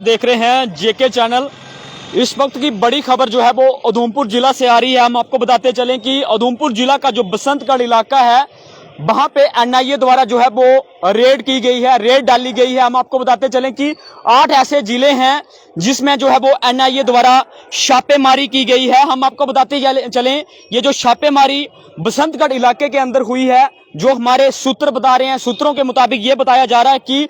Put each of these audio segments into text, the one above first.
देख रहे हैं जेके चैनल। इस वक्त की बड़ी खबर जो है वो उधमपुर जिला से आ रही है। हम आपको बताते चलें कि उधमपुर जिला का जो बसंतगढ़ इलाका है वहां पे एनआईए द्वारा जो है वो रेड की गई है, रेड डाली गई है। हम आपको बताते चलें कि 8 ऐसे जिले हैं जिसमें जो है वो एनआईए द्वारा छापेमारी की गई है। हम आपको बताते चलें ये जो छापेमारी बसंतगढ़ इलाके के अंदर हुई है, जो हमारे सूत्र बता रहे हैं, सूत्रों के मुताबिक ये बताया जा रहा है कि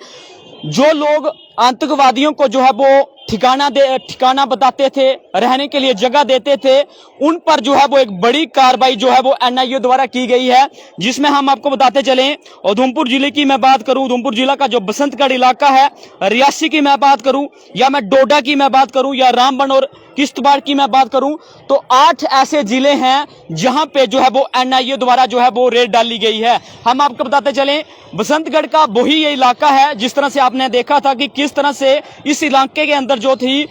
जो लोग आतंकवादियों को जो है वो ठिकाना बताते थे, रहने के लिए जगह देते थे, उन पर जो है वो एक बड़ी कार्रवाई जो है वो एनआईए द्वारा की गई है। जिसमें हम आपको बताते चलें उधमपुर जिले की मैं बात करूं, उधमपुर जिला का जो बसंतगढ़ इलाका है, रियासी की मैं बात करूं या मैं डोडा की मैं बात करूं या रामबन और किश्तवाड़ की मैं बात करूं, तो 8 ऐसे जिले हैं जहां पे जो है वो एनआईए द्वारा जो है वो रेड डाली गई है। हम आपको बताते चलें बसंतगढ़ का वही ये इलाका है जिस तरह से आपने देखा था कि किस तरह से इस इलाके के अंदर जो थी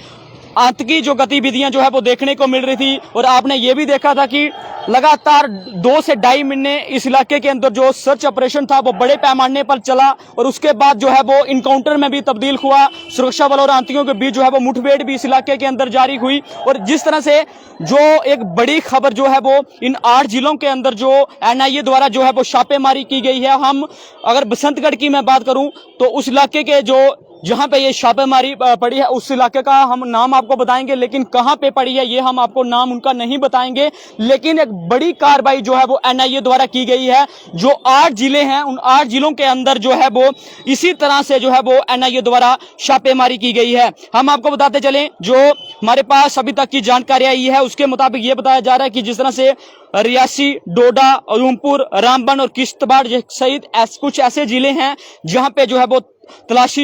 आतंकी जो गतिविधियां जो है वो देखने को मिल रही थी। और आपने ये भी देखा था कि लगातार 2 से ढाई महीने इस इलाके के अंदर जो सर्च ऑपरेशन था वो बड़े पैमाने पर चला और उसके बाद जो है वो इनकाउंटर में भी तब्दील हुआ। सुरक्षा बल और आतंकियों के बीच जो है वो मुठभेड़ भी इस इलाके के अंदर जारी हुई। और जिस तरह से जो एक बड़ी खबर जो है वो इन 8 जिलों के अंदर जो एनआईए द्वारा जो है वो छापेमारी की गई है। हम अगर बसंतगढ़ की मैं बात करूं तो उस इलाके के जो जहां पे ये छापेमारी पड़ी है उस इलाके का हम नाम आपको बताएंगे, लेकिन कहां पे पड़ी है ये हम आपको नाम उनका नहीं बताएंगे। लेकिन एक बड़ी कार्रवाई जो है वो एनआईए द्वारा की गई है। जो 8 जिले हैं उन 8 जिलों के अंदर जो है वो इसी तरह से जो है वो एनआईए द्वारा छापेमारी की गई है। हम आपको बताते चलें जो हमारे पास अभी तक की जानकारी आई है उसके मुताबिक ये बताया जा रहा है कि जिस तरह से रियासी, डोडा, उधमपुर, रामबन और किश्तवाड़ सहित कुछ ऐसे जिले हैं जहां पे जो है वो तलाशी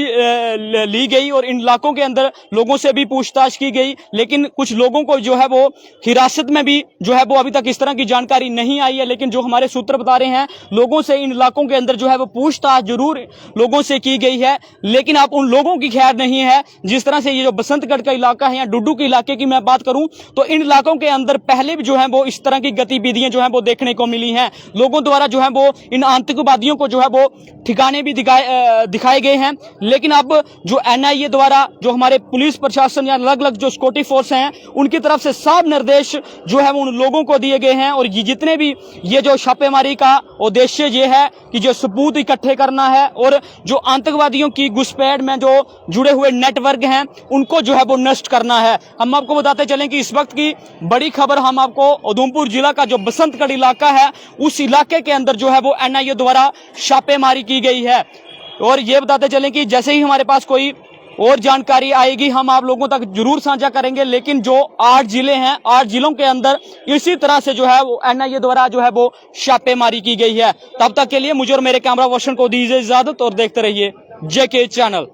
ली गई और इन इलाकों के अंदर लोगों से भी पूछताछ की गई। लेकिन कुछ लोगों को जो है वो हिरासत में भी जो है वो अभी तक इस तरह की जानकारी नहीं आई है। लेकिन जो हमारे सूत्र बता रहे हैं लोगों से इन इलाकों के अंदर जो है वो पूछताछ जरूर लोगों से की गई है, लेकिन आप उन लोगों की खैर नहीं है। जिस तरह से ये जो बसंतगढ़ का इलाका है या डुड्डू के इलाके की मैं बात करूं तो इन इलाकों के अंदर पहले भी जो है वो इस तरह की गतिविधियां जो है वो देखने को मिली हैं। लोगों द्वारा जो है वो इन आतंकवादियों को जो है वो ठिकाने भी दिखाए गए हैं। लेकिन अब जो एनआईए द्वारा जो हमारे पुलिस प्रशासन या अलग अलग जो सिक्योरिटी फोर्स हैं उनकी तरफ से सब निर्देश जो है वो उन लोगों को दिए गए हैं। और ये जितने भी ये जो छापेमारी का उद्देश्य ये है कि जो सबूत इकट्ठे करना है और जो आतंकवादियों की घुसपैठ में जो जुड़े हुए नेटवर्क हैं उनको जो है वो नष्ट करना है। हम आपको बताते चलें कि इस वक्त की बड़ी खबर हम आपको उधमपुर जिला का जो बसंतगढ़ इलाका है उस इलाके के अंदर जो है वो एनआईए द्वारा छापेमारी की गई है। और ये बताते चलें कि जैसे ही हमारे पास कोई और जानकारी आएगी हम आप लोगों तक जरूर साझा करेंगे। लेकिन जो 8 जिले हैं 8 जिलों के अंदर इसी तरह से जो है वो एनआईए द्वारा जो है वो छापेमारी की गई है। तब तक के लिए मुझे और मेरे कैमरा पर्सन को दीजिए इजाजत और देखते रहिए जेके चैनल।